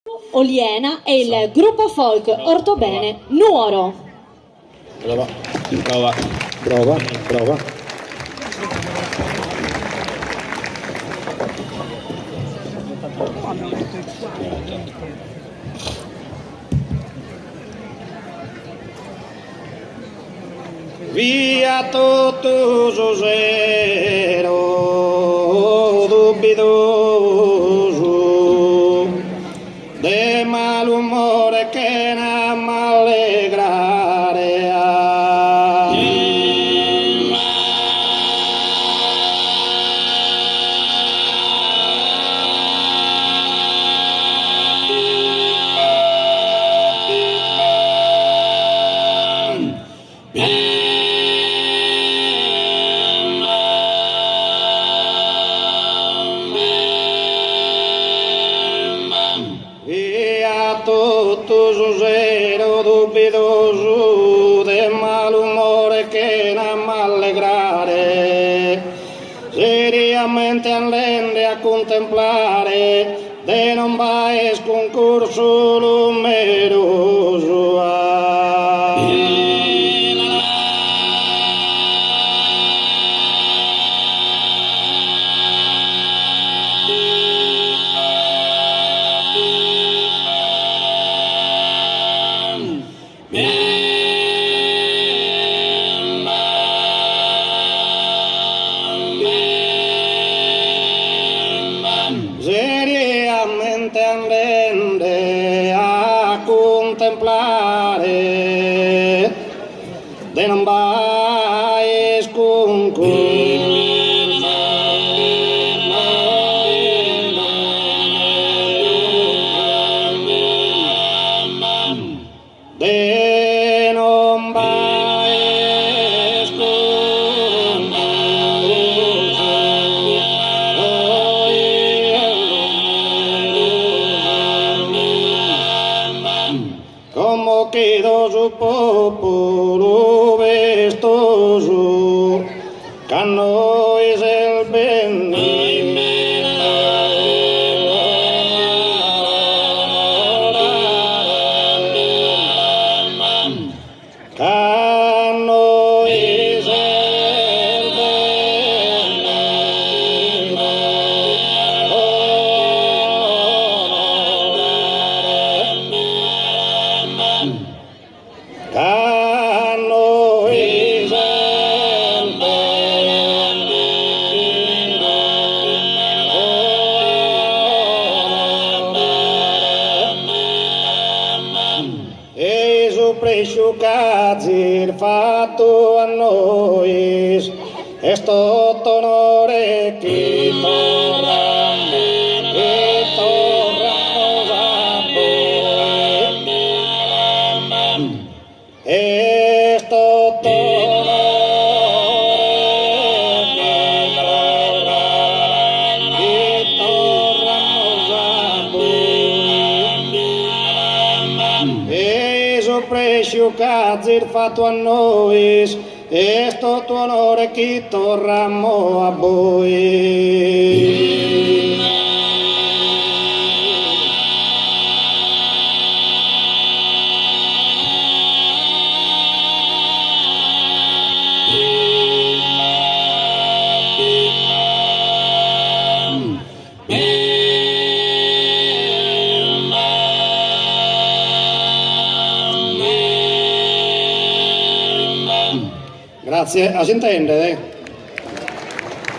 Oliena e il gruppo folk Ortobene Nuoro. Prova, prova, prova, prova. Via tutto zero dubbioso de malumore che non m'allegrare via tutto zero dubbioso de malumore che non m'allegrare seriamente allende a contemplare de non vais concurso numeroso seriamente andende a contemplare de non vais de non vais como quedó su popolo vestoso, cano es el bendito. Cano es el Cano es el e su precio cazir fatto a noi è stato onore che tornamos a voi è stato precio cazir fatto a noi e sto tuo onore che torniamo a voi. Grazie, si intende?